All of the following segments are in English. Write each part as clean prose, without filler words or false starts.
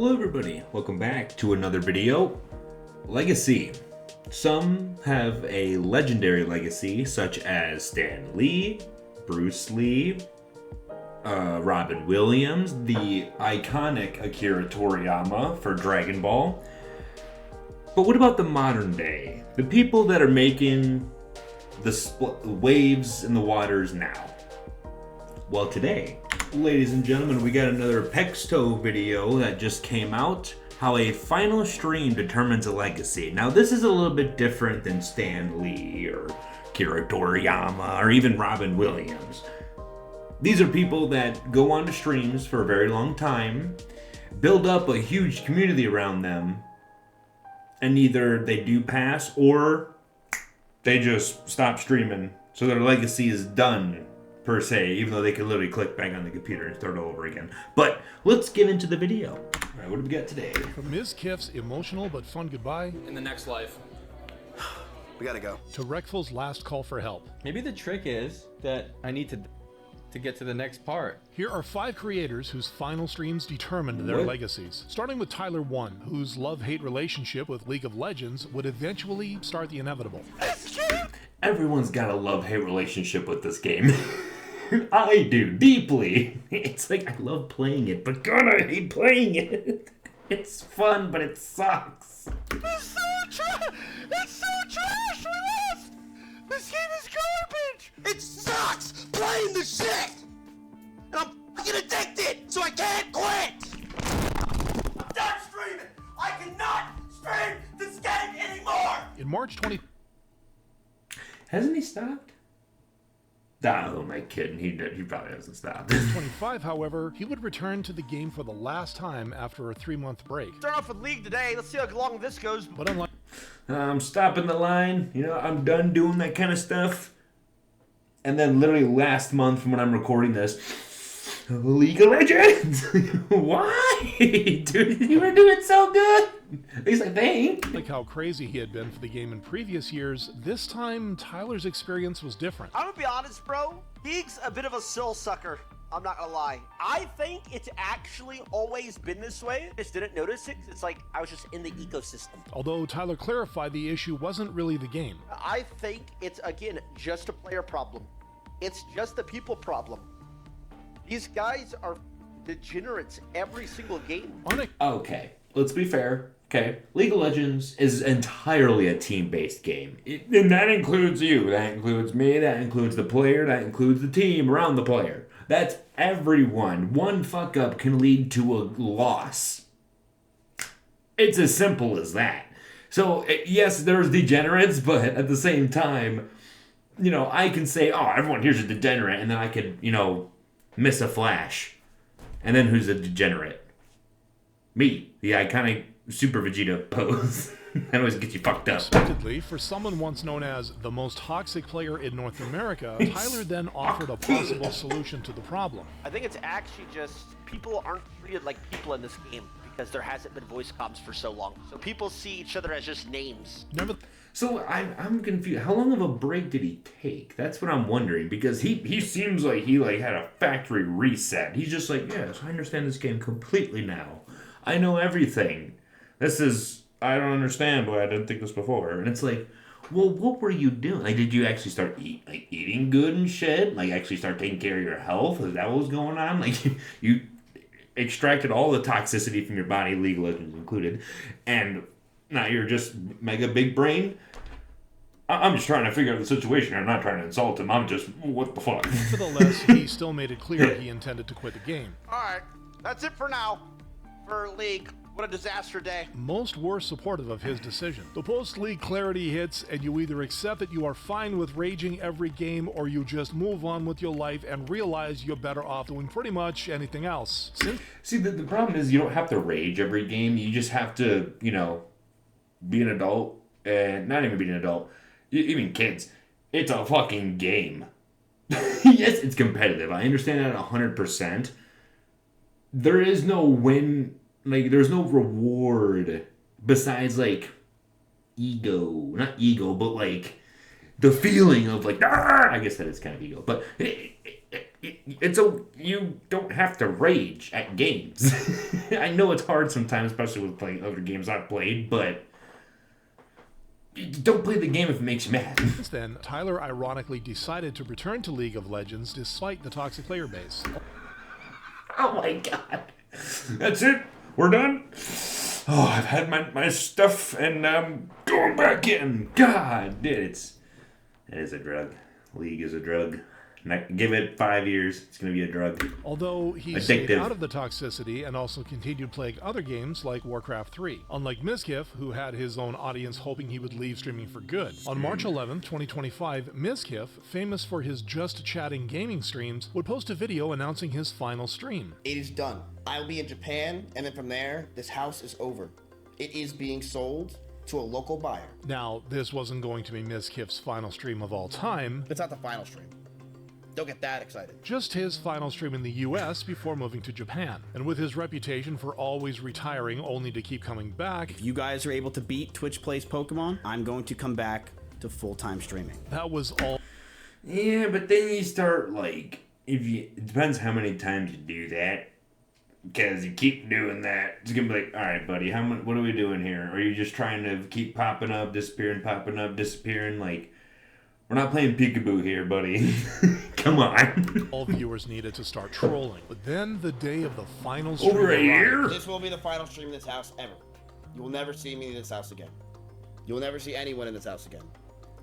Hello everybody, welcome back to another video. Legacy. Some have a legendary legacy such as Stan Lee, Bruce Lee, Robin Williams, the iconic Akira Toriyama for Dragon Ball. But what about the modern day? The people that are making the waves in the waters now? Well, today, ladies and gentlemen, we got another Pexto video that just came out. How a final stream determines a legacy. Now, this is a little bit different than Stan Lee or Akira Toriyama or even Robin Williams. These are people that go on to streams for a very long time, build up a huge community around them, and either they do pass or they just stop streaming, so their legacy is done, per se, even though they can literally click back on the computer and start all over again. But let's get into the video. All right, what do we got today? From Ms. Kiff's emotional but fun goodbye in the next life. We gotta go. To Reckful's last call for help. Maybe the trick is that I need to get to the next part. Here are 5 creators whose final streams determined their legacies. Starting with Tyler 1, whose love-hate relationship with League of Legends would eventually start the inevitable. Everyone's got a love-hate relationship with this game. I do, deeply. It's like, I love playing it, but God, I hate playing it. It's fun, but it sucks. It's so trash! It's so trash! We lost! This game is garbage! It sucks playing the shit! And I'm fucking addicted, so I can't quit! I'm done streaming! I cannot stream this game anymore! In March 20... Hasn't he stopped? Oh, am I kidding? He probably hasn't stopped. 25, however, he would return to the game for the last time after a 3-month break. Start off with League today. Let's see how long this goes. But unlike... I'm stopping the line. You know, I'm done doing that kind of stuff. And then literally last month from when I'm recording this, League of Legends. Why? Dude, you were doing so good. At least I think. Like how crazy he had been for the game in previous years, this time Tyler's experience was different. I'm gonna be honest, bro. League's a bit of a soul sucker. I'm not gonna lie. I think it's actually always been this way. I just didn't notice it. It's like I was just in the ecosystem. Although Tyler clarified the issue wasn't really the game. I think it's, again, just a player problem. It's just the people problem. These guys are degenerates every single game. Okay, let's be fair. Okay, League of Legends is entirely a team-based game. And that includes you, that includes me, that includes the player, that includes the team around the player. That's everyone. One fuck-up can lead to a loss. It's as simple as that. So, yes, there's degenerates, but at the same time, you know, I can say, oh, everyone here's a degenerate, and then I could, you know, miss a flash. And then who's a degenerate? Me, the iconic Super Vegeta pose. That always gets you fucked up. Unexpectedly, for someone once known as the most toxic player in North America, Tyler then offered a possible solution to the problem. I think it's actually just people aren't treated like people in this game because there hasn't been voice comms for so long. So people see each other as just names. So I'm confused. How long of a break did he take? That's what I'm wondering, because he seems like he had a factory reset. He's just like, yes, I understand this game completely now. I know everything. I don't understand why I didn't think this before. And it's like, well, what were you doing? Like, did you actually start eating good and shit? Like, actually start taking care of your health? Is that what was going on? Like, you extracted all the toxicity from your body, League of Legends included, and now you're just mega big brain? I'm just trying to figure out the situation. I'm not trying to insult him. I'm just, what the fuck? Nevertheless, he still made it clear he intended to quit the game. Alright, that's it for now. For League. What a disaster day. Most were supportive of his decision. The post-league clarity hits, and you either accept that you are fine with raging every game, or you just move on with your life and realize you're better off doing pretty much anything else. See, the problem is you don't have to rage every game. You just have to, you know, be an adult. And not even be an adult. Even kids. It's a fucking game. Yes, it's competitive. I understand that 100%. There is no win. Like, there's no reward besides, like, ego. Not ego, but, like, the feeling of, like, I guess that is kind of ego. But you don't have to rage at games. I know it's hard sometimes, especially with playing other games I've played, but don't play the game if it makes you mad. Since then, Tyler ironically decided to return to League of Legends despite the toxic player base. Oh my god. That's it? We're done? Oh, I've had my stuff and I'm going back in. God, dude, it is a drug. League is a drug. Give it 5 years, it's going to be a drug. Although he stayed out of the toxicity and also continued playing other games like Warcraft 3. Unlike Mizkif, who had his own audience hoping he would leave streaming for good. On March 11, 2025, Mizkif, famous for his just chatting gaming streams, would post a video announcing his final stream. It is done. I'll be in Japan, and then from there, this house is over. It is being sold to a local buyer. Now, this wasn't going to be Mizkif's final stream of all time. It's not the final stream. Don't get that excited. Just his final stream in the US before moving to Japan. And with his reputation for always retiring only to keep coming back, If you guys are able to beat Twitch Plays Pokemon, I'm going to come back to full-time streaming. that was all Yeah, but then you start, like, it depends how many times you do that. Because you keep doing that, it's going to be like, all right, buddy, what are we doing here? Are you just trying to keep popping up, disappearing, popping up, disappearing? Like, we're not playing peekaboo here, buddy. Come on. all viewers needed to start trolling. But then the day of the final stream Over a arrived. year? This will be the final stream in this house ever. You will never see me in this house again. You will never see anyone in this house again.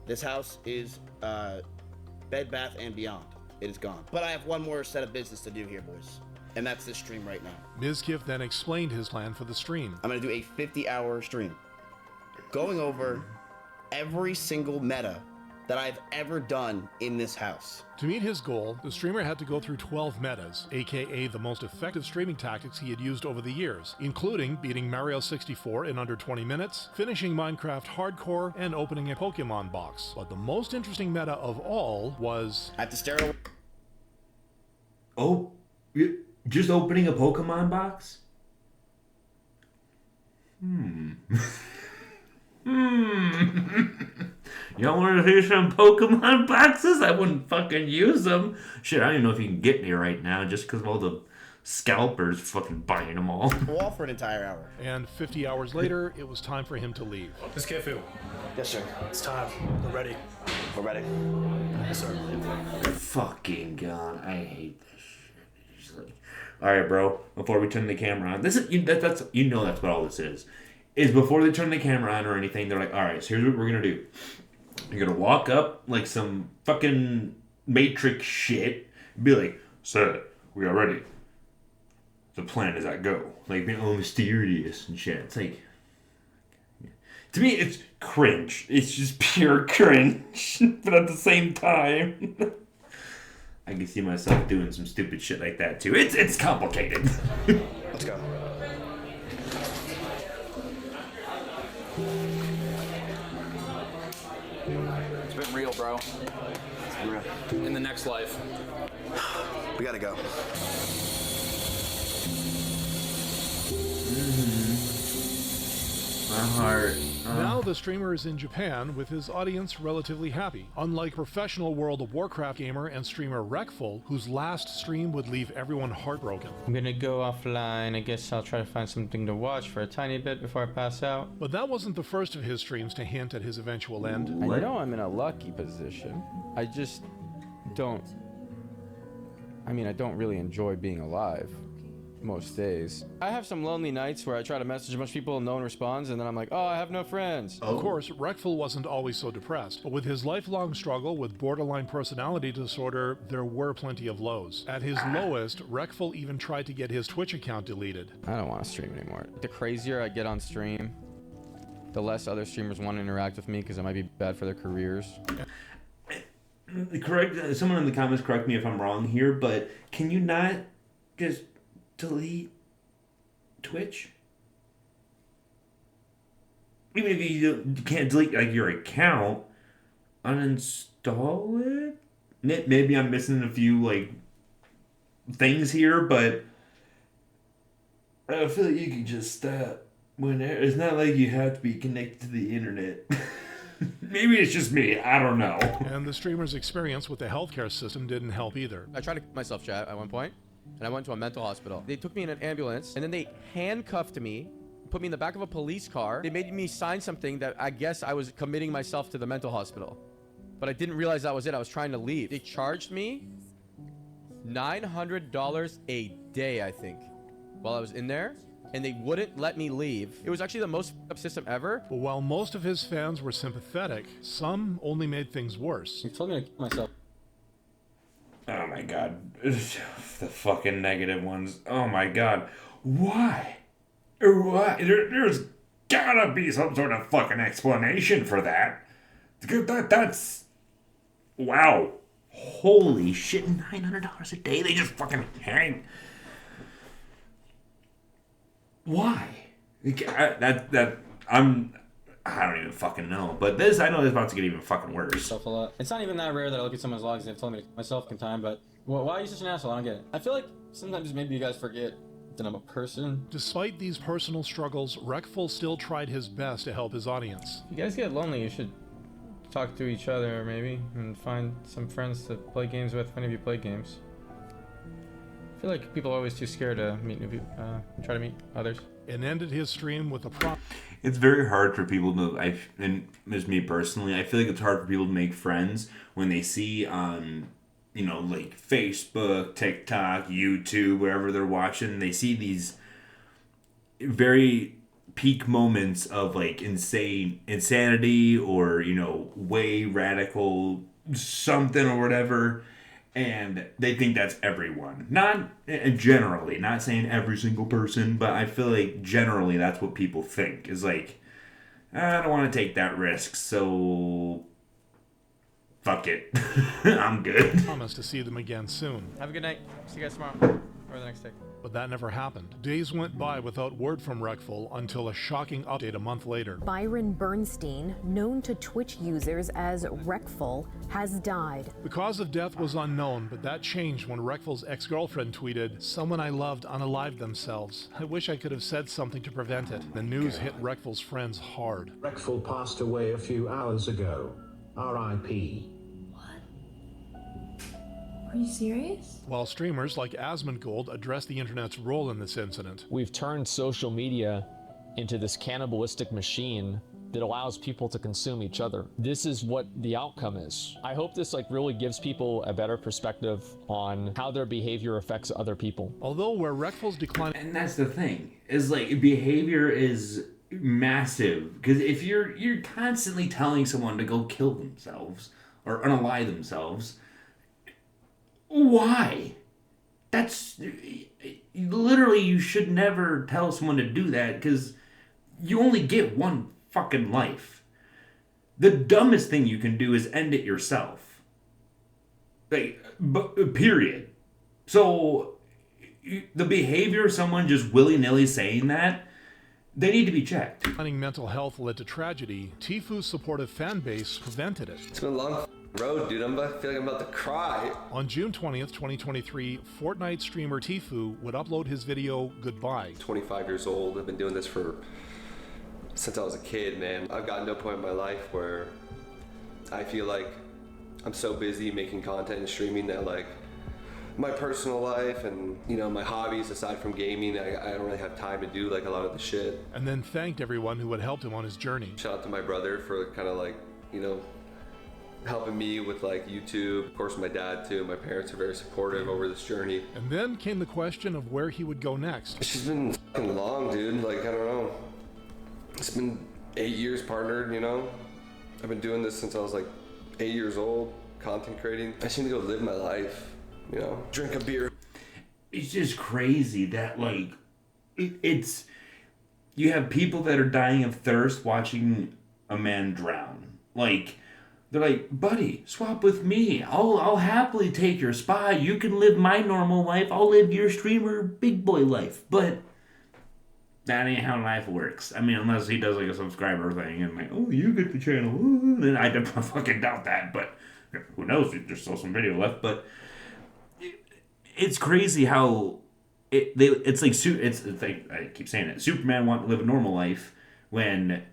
This house is Bed Bath and Beyond. It is gone. But I have one more set of business to do here, boys. And that's this stream right now. Mizkif then explained his plan for the stream. I'm going to do a 50-hour stream. Going over every single meta that I've ever done in this house. To meet his goal, the streamer had to go through 12 metas, aka the most effective streaming tactics he had used over the years, including beating Mario 64 in under 20 minutes, finishing Minecraft Hardcore, and opening a Pokemon box. But the most interesting meta of all was... I have to stare at Oh, just opening a Pokemon box? Y'all want to see some Pokemon boxes? I wouldn't fucking use them. Shit, I don't even know if you can get me right now just because of all the scalpers fucking buying them all. the wall for an entire hour. And 50 hours later, it was time for him to leave. Miss Kifu, Yes, sir. it's time. We're ready. We're ready. Yes, sir. Fucking God, I hate this shit. It's like, all right, bro. Before we turn the camera on, this is that's that's what all this is. Is before they turn the camera on or anything, they're like, all right, so here's what we're gonna do. You're gonna walk up like some fucking Matrix shit, and be like, "Sir, we are ready. The plan is at go." Like being all mysterious and shit. It's like, to me, it's cringe. It's just pure cringe, but at the same time. I can see myself doing some stupid shit like that too. It's complicated. Let's go. It's been real, bro. It's been real. In the next life. We gotta go. My heart. Now the streamer is in Japan with his audience relatively happy, unlike professional World of Warcraft gamer and streamer Wreckful, whose last stream would leave everyone heartbroken. I'm gonna go offline. I guess I'll try to find something to watch for a tiny bit before I pass out. But that wasn't the first of his streams to hint at his eventual end. I know I'm in a lucky position. I just don't... I mean, I don't really enjoy being alive most days. I have some lonely nights where I try to message a bunch of people and no one responds, and then I'm like, oh, I have no friends. Of course, Wreckful wasn't always so depressed, but with his lifelong struggle with borderline personality disorder, there were plenty of lows. At his lowest, Wreckful even tried to get his Twitch account deleted. I don't want to stream anymore. The crazier I get on stream, the less other streamers want to interact with me because it might be bad for their careers. Correct. Someone in the comments correct me if I'm wrong here, but can you not just delete Twitch? Even if you can't delete like your account, uninstall it. Maybe I'm missing a few like things here, but I feel like you can just stop whenever. It's not like you have to be connected to the internet. Maybe it's just me. I don't know. And the streamer's experience with the healthcare system didn't help either. I tried to kill myself, chat, at one point, and I went to a mental hospital. They took me in an ambulance, and then they handcuffed me, put me in the back of a police car. They made me sign something that I guess I was committing myself to the mental hospital. But I didn't realize that was it. I was trying to leave. They charged me $900 a day, I think, while I was in there. And they wouldn't let me leave. It was actually the most f***ed up system ever. But while most of his fans were sympathetic, some only made things worse. You told me to kill myself. Oh my god. The fucking negative ones. Oh my god. Why? Why? There's gotta be some sort of fucking explanation for that. That's... Wow. Holy shit. $900 a day? They just fucking hang... Why? I don't even fucking know. But this, I know it's about to get even fucking worse. A lot. It's not even that rare that I look at someone's logs and they've told me to kill myself in time, but why are you such an asshole? I don't get it. I feel like sometimes maybe you guys forget that I'm a person. Despite these personal struggles, Wreckful still tried his best to help his audience. If you guys get lonely, you should talk to each other maybe and find some friends to play games with whenever you play games. I feel like people are always too scared to meet new people, try to meet others. And ended his stream with a prompt. It's very hard for people to, and just me personally, I feel like it's hard for people to make friends when they see on, like Facebook, TikTok, YouTube, wherever they're watching, they see these very peak moments of like insanity or, way radical something or whatever. And they think that's everyone. Not generally, not saying every single person, but I feel like generally that's what people think. Is like, I don't want to take that risk, so fuck it. I'm good. Promise to see them again soon. Have a good night. See you guys tomorrow. Or the next day. But that never happened. Days went by without word from Wreckful until a shocking update a month later. Byron Bernstein, known to Twitch users as Wreckful, has died. The cause of death was unknown, but that changed when Wreckful's ex-girlfriend tweeted, "Someone I loved unalived themselves. I wish I could have said something to prevent it." The news hit Wreckful's friends hard. Wreckful passed away a few hours ago. R.I.P. Are you serious? While streamers like Asmongold address the internet's role in this incident. We've turned social media into this cannibalistic machine that allows people to consume each other. This is what the outcome is. I hope this really gives people a better perspective on how their behavior affects other people. Although where Wreckful's decline... And that's the thing, is like behavior is massive. Because if you're constantly telling someone to go kill themselves or unalive themselves, why? That's literally, you should never tell someone to do that because you only get one fucking life. The dumbest thing you can do is end it yourself. Period. So the behavior of someone just willy-nilly saying that, they need to be checked. Declining mental health led to tragedy. Tifu's supportive fan base prevented it. It's been a long road, dude. I feel like I'm about to cry. On June 20th, 2023, Fortnite streamer Tifu would upload his video, Goodbye. 25 years old. I've been doing this since I was a kid, man. I've gotten to a point in my life where I feel like I'm so busy making content and streaming that my personal life and my hobbies aside from gaming, I don't really have time to do a lot of the shit. And then thanked everyone who had helped him on his journey. Shout out to my brother for kind of helping me with YouTube. Of course, my dad too. My parents are very supportive over this journey. And then came the question of where he would go next. It's just been fucking long, dude. I don't know. It's been 8 years partnered, I've been doing this since I was 8 years old, content creating. I just need to go live my life, drink a beer. It's just crazy that it's you have people that are dying of thirst watching a man drown. They're like, buddy, swap with me. I'll happily take your spot. You can live my normal life. I'll live your streamer big boy life. But that ain't how life works. I mean, unless he does a subscriber thing and oh, you get the channel. Then I fucking doubt that. But who knows? There's still some video left. But it's crazy how it's like I keep saying it. Superman wants to live a normal life when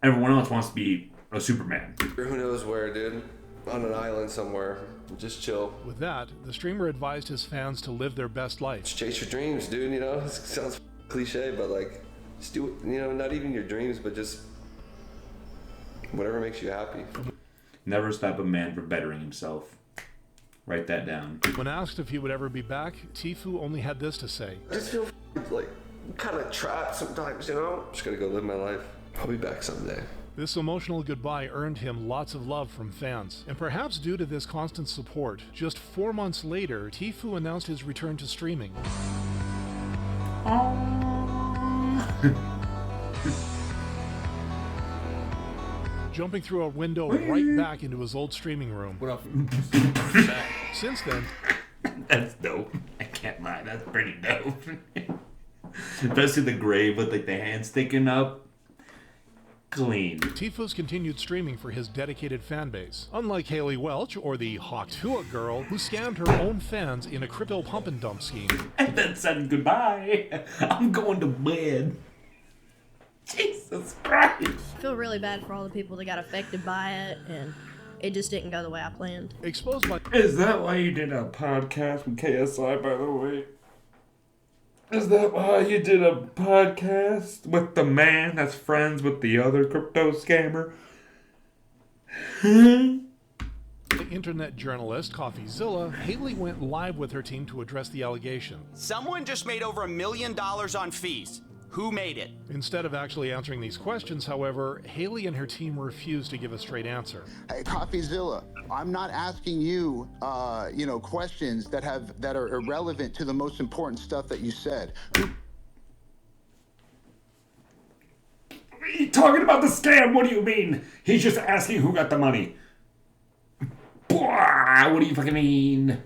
everyone else wants to be a Superman. Who knows where, dude? On an island somewhere. Just chill. With that, the streamer advised his fans to live their best life. Just chase your dreams, dude, you know? It sounds cliche, but like, just do it, you know, not even your dreams, but just whatever makes you happy. Never stop a man from bettering himself. Write that down. When asked if he would ever be back, Tfue only had this to say. I just feel like kind of trapped sometimes, you know? Just gotta go live my life. I'll be back someday. This emotional goodbye earned him lots of love from fans. And perhaps due to this constant support, just 4 months later, Tfue announced his return to streaming. Jumping through a window right back into his old streaming room. What up? Since then, That's dope. I can't lie, that's pretty dope. Especially the grave with like the hand sticking up. Clean. Tfue's continued streaming for his dedicated fan base. Unlike Haley Welch or the Hawktua girl, who scammed her own fans in a crypto pump and dump scheme. And then said goodbye. I'm going to bed. Jesus Christ. I feel really bad for all the people that got affected by it, and it just didn't go the way I planned. Exposed by... Is that why you did a podcast with KSI, by the way? Is that why you did a podcast with the man that's friends with the other crypto scammer? The internet journalist CoffeeZilla, Haley went live with her team to address the allegation. Someone just made over $1 million on fees. Who made it? Instead of actually answering these questions, however, Haley and her team refused to give a straight answer. Hey, CoffeeZilla, I'm not asking you, questions that are irrelevant to the most important stuff that you said. Talking about the scam, what do you mean? He's just asking who got the money. Blah, what do you fucking mean?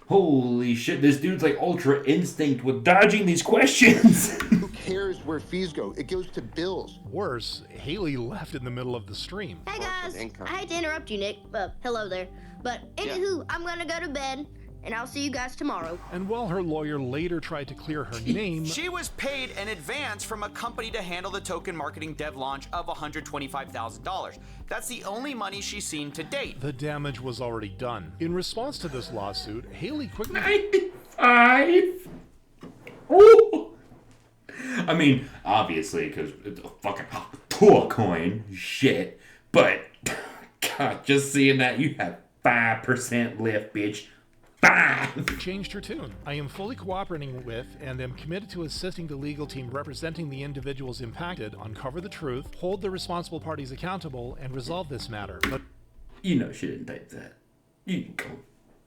Holy shit, this dude's like ultra instinct with dodging these questions. Who cares where fees go? It goes to bills. Worse, Haley left in the middle of the stream. Hey guys, I hate to interrupt you, Nick. Hello there. But anywho, I'm gonna go to bed, and I'll see you guys tomorrow. And while her lawyer later tried to clear her name... She was paid an advance from a company to handle the token marketing dev launch of $125,000. That's the only money she's seen to date. The damage was already done. In response to this lawsuit, Haley quickly... 95? Ooh. I mean, obviously, because it's a fucking tool coin. Shit. But, God, just seeing that you have 5% lift, bitch. Changed her tune. I am fully cooperating with and am committed to assisting the legal team representing the individuals impacted, uncover the truth, hold the responsible parties accountable, and resolve this matter. But you know she didn't type that. You go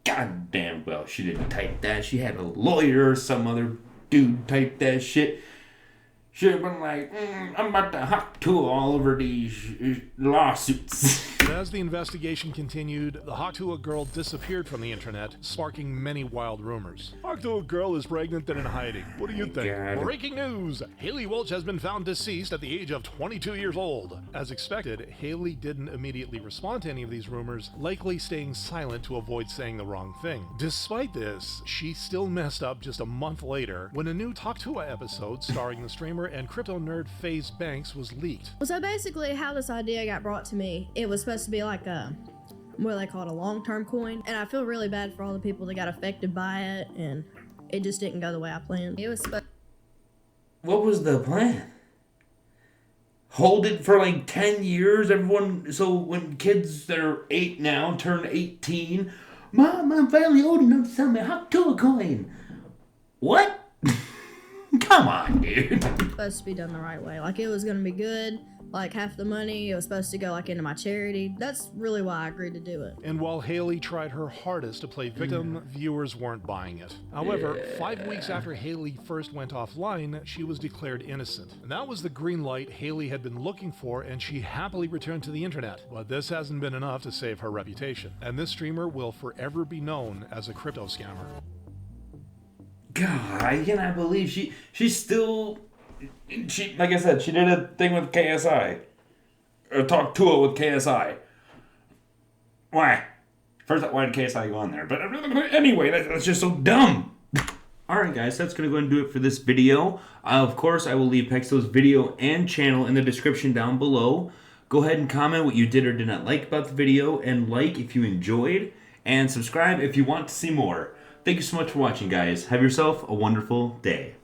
goddamn well she didn't type that. She had a lawyer or some other dude type that shit. Should have been like, I'm about to hot tool all over these lawsuits. As the investigation continued, the Hawktua girl disappeared from the internet, sparking many wild rumors. Hawktua girl is pregnant and in hiding. What do you think? God. Breaking news! Haley Welch has been found deceased at the age of 22 years old. As expected, Haley didn't immediately respond to any of these rumors, likely staying silent to avoid saying the wrong thing. Despite this, she still messed up just a month later when a new Hawktua episode starring the streamer and crypto nerd FaZe Banks was leaked. So basically how this idea got brought to me, it was supposed to be like what do they call it, a long-term coin, and I feel really bad for all the people that got affected by it, and it just didn't go the way I planned. It was What was the plan? Hold it for like 10 years, everyone, so when kids that are 8 now turn 18, Mom, I'm finally old enough to sell me a Hawktua coin. What? Come on, dude. supposed to be done the right way. Like, it was gonna be good. Like, half the money, it was supposed to go like into my charity. That's really why I agreed to do it. And while Haley tried her hardest to play victim, viewers weren't buying it. However, 5 weeks after Haley first went offline, she was declared innocent. And that was the green light Haley had been looking for, and she happily returned to the internet. But this hasn't been enough to save her reputation. And this streamer will forever be known as a crypto scammer. God, I cannot believe she's still... She, like I said, she did a thing with KSI. Or talked to it with KSI. Why? First, why did KSI go on there? But anyway, that's just so dumb. Alright guys, that's going to go and do it for this video. Of course, I will leave Pexto's video and channel in the description down below. Go ahead and comment what you did or did not like about the video, and like if you enjoyed, and subscribe if you want to see more. Thank you so much for watching, guys. Have yourself a wonderful day.